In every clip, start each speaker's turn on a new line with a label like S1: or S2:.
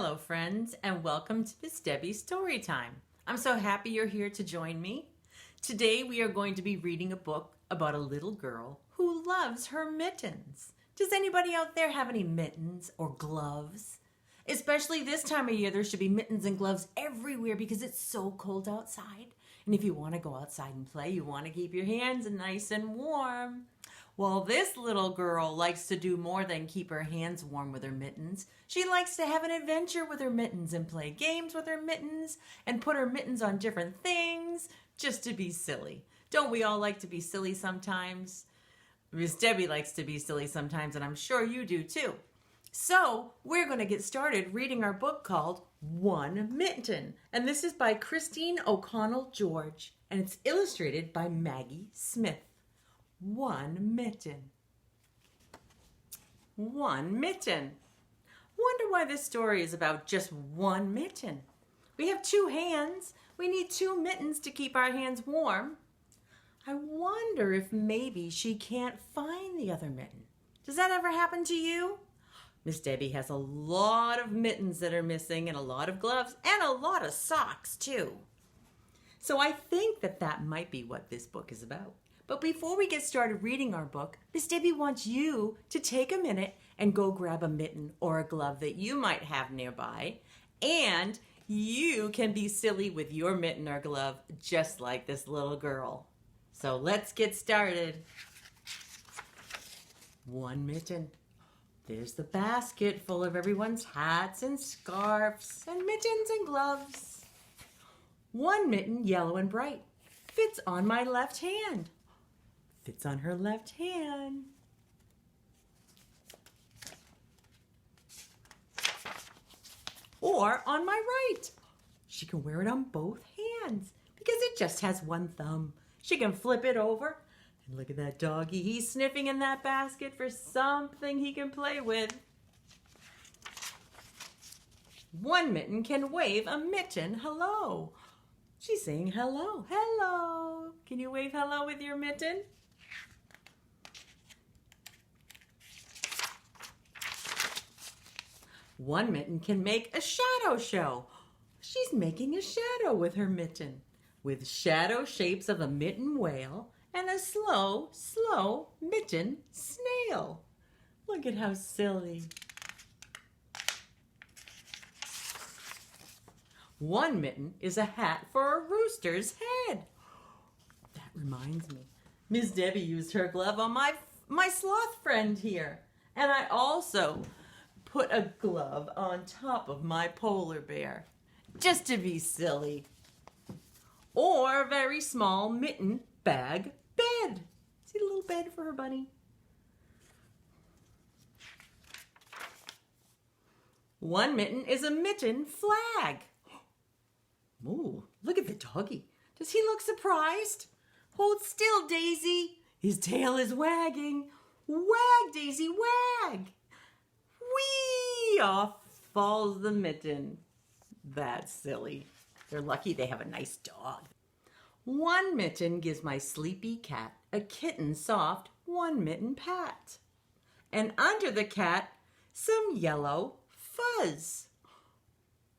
S1: Hello, friends, and welcome to Miss Debbie's Storytime. I'm so happy you're here to join me. Today we are going to be reading a book about a little girl who loves her mittens. Does anybody out there have any mittens or gloves? Especially this time of year, there should be mittens and gloves everywhere because it's so cold outside. And if you want to go outside and play, you want to keep your hands nice and warm. Well, this little girl likes to do more than keep her hands warm with her mittens. She likes to have an adventure with her mittens and play games with her mittens and put her mittens on different things just to be silly. Don't we all like to be silly sometimes? Miss Debbie likes to be silly sometimes, and I'm sure you do too. So we're going to get started reading our book called One Mitten. And this is by Kristine O'Connell George, and it's illustrated by Maggie Smith. One mitten. One mitten. Wonder why this story is about just one mitten. We have two hands. We need two mittens to keep our hands warm. I wonder if maybe she can't find the other mitten. Does that ever happen to you? Miss Debbie has a lot of mittens that are missing and a lot of gloves and a lot of socks too. So I think that might be what this book is about. But before we get started reading our book, Miss Debbie wants you to take a minute and go grab a mitten or a glove that you might have nearby. And you can be silly with your mitten or glove just like this little girl. So let's get started. One mitten. There's the basket full of everyone's hats and scarves and mittens and gloves. One mitten, yellow and bright, fits on my left hand. Fits on her left hand. Or on my right. She can wear it on both hands because it just has one thumb. She can flip it over. And look at that doggy. He's sniffing in that basket for something he can play with. One mitten can wave a mitten hello. She's saying hello. Hello. Can you wave hello with your mitten? One mitten can make a shadow show. She's making a shadow with her mitten, with shadow shapes of a mitten whale and a slow, slow mitten snail. Look at how silly. One mitten is a hat for a rooster's head. That reminds me, Ms. Debbie used her glove on my sloth friend here. And I also put a glove on top of my polar bear, just to be silly. Or a very small mitten bag bed. See the little bed for her bunny? One mitten is a mitten flag. Ooh, look at the doggy. Does he look surprised? Hold still, Daisy. His tail is wagging. Wag, Daisy, wag. Whee! Off falls the mitten. That's silly. They're lucky they have a nice dog. One mitten gives my sleepy cat a kitten soft one mitten pat. And under the cat, some yellow fuzz.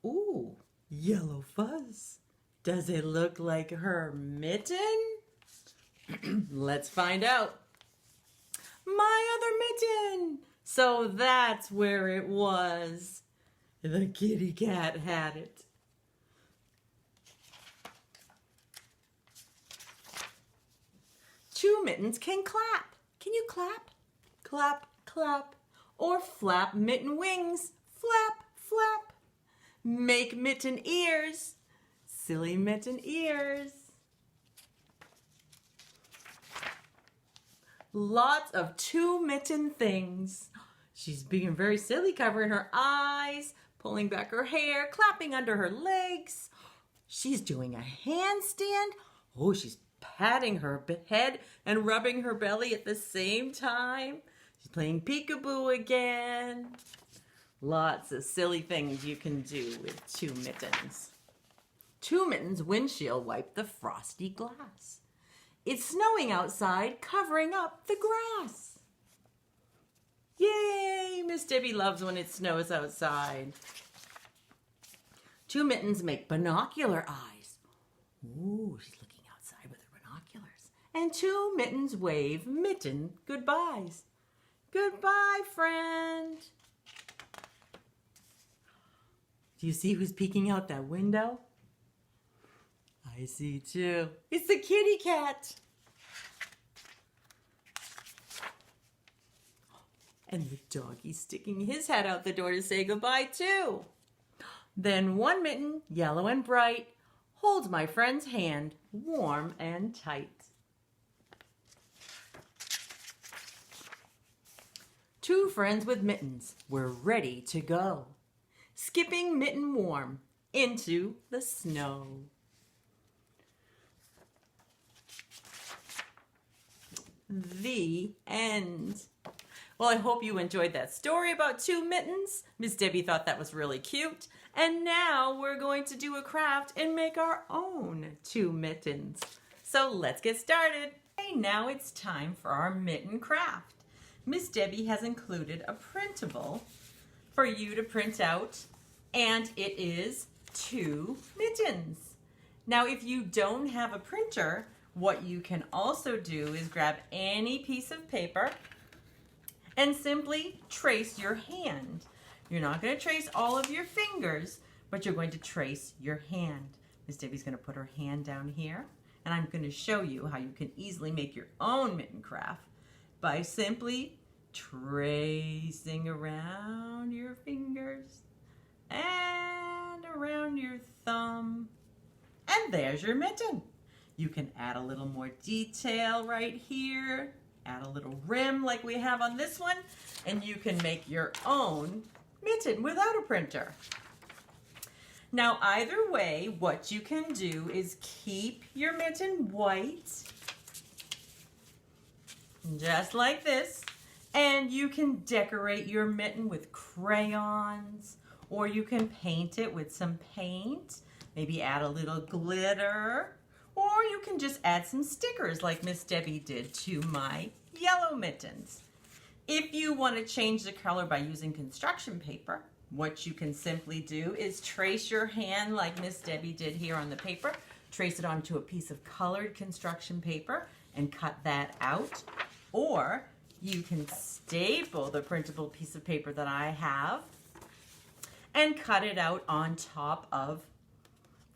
S1: Ooh, yellow fuzz. Does it look like her mitten? Let's find out. My other mitten! So that's where it was. The kitty cat had it. Two mittens can clap. Can you clap? Clap, clap. Or flap mitten wings. Flap, flap. Make mitten ears. Silly mitten ears. Lots of two mitten things. She's being very silly, covering her eyes, pulling back her hair, clapping under her legs. She's doing a handstand. Oh, she's patting her head and rubbing her belly at the same time. She's playing peekaboo again. Lots of silly things you can do with two mittens. Two mittens windshield wipe the frosty glass. It's snowing outside, covering up the grass. Yay! Miss Debbie loves when it snows outside. Two mittens make binocular eyes. Ooh, she's looking outside with her binoculars. And two mittens wave Mitten goodbyes. Goodbye, friend. Do you see who's peeking out that window? I see too. It's the kitty cat. And the doggy's sticking his head out the door to say goodbye too. Then one mitten, yellow and bright, holds my friend's hand warm and tight. Two friends with mittens were ready to go, skipping Mitten warm into the snow. The end. Well, I hope you enjoyed that story about two mittens. Miss Debbie thought that was really cute. And now we're going to do a craft and make our own two mittens. So let's get started. Okay, now it's time for our mitten craft. Miss Debbie has included a printable for you to print out, and it is two mittens. Now, if you don't have a printer, what you can also do is grab any piece of paper and simply trace your hand. You're not going to trace all of your fingers, but you're going to trace your hand. Miss Debbie's going to put her hand down here, and I'm going to show you how you can easily make your own mitten craft by simply tracing around your fingers and around your thumb. And there's your mitten. You can add a little more detail right here, add a little rim like we have on this one, and you can make your own mitten without a printer. Now, either way, what you can do is keep your mitten white, just like this, and you can decorate your mitten with crayons, or you can paint it with some paint, maybe add a little glitter, or you can just add some stickers like Miss Debbie did to my yellow mittens. If you want to change the color by using construction paper, what you can simply do is trace your hand like Miss Debbie did here on the paper, trace it onto a piece of colored construction paper and cut that out. Or you can staple the printable piece of paper that I have and cut it out on top of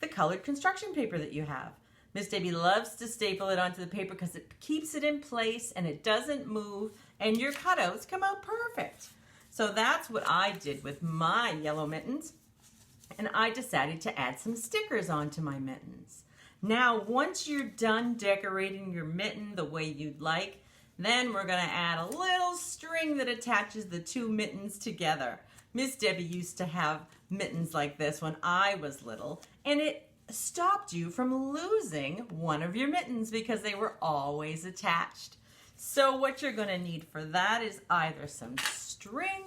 S1: the colored construction paper that you have. Miss Debbie loves to staple it onto the paper because it keeps it in place and it doesn't move, and your cutouts come out perfect. So that's what I did with my yellow mittens, and I decided to add some stickers onto my mittens. Now, once you're done decorating your mitten the way you'd like, then we're going to add a little string that attaches the two mittens together. Miss Debbie used to have mittens like this when I was little, and it stopped you from losing one of your mittens because they were always attached. So what you're going to need for that is either some string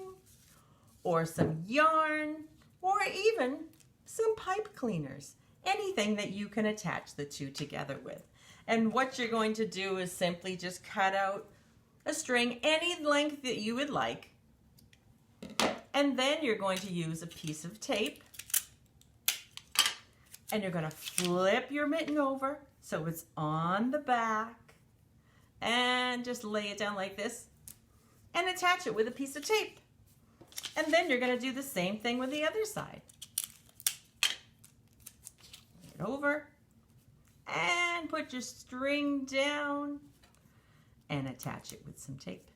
S1: or some yarn or even some pipe cleaners, anything that you can attach the two together with. And what you're going to do is simply just cut out a string any length that you would like, and then you're going to use a piece of tape, and you're going to flip your mitten over so it's on the back, and just lay it down like this and attach it with a piece of tape. And then you're going to do the same thing with the other side. Lay it over and put your string down and attach it with some tape.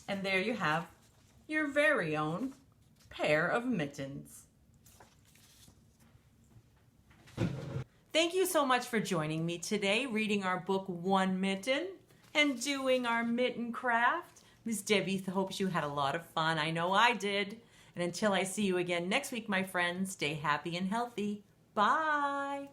S1: And there you have your very own pair of mittens. Thank you so much for joining me today, reading our book, One Mitten, and doing our mitten craft. Miss Debbie hopes you had a lot of fun. I know I did. And until I see you again next week, my friends, stay happy and healthy. Bye.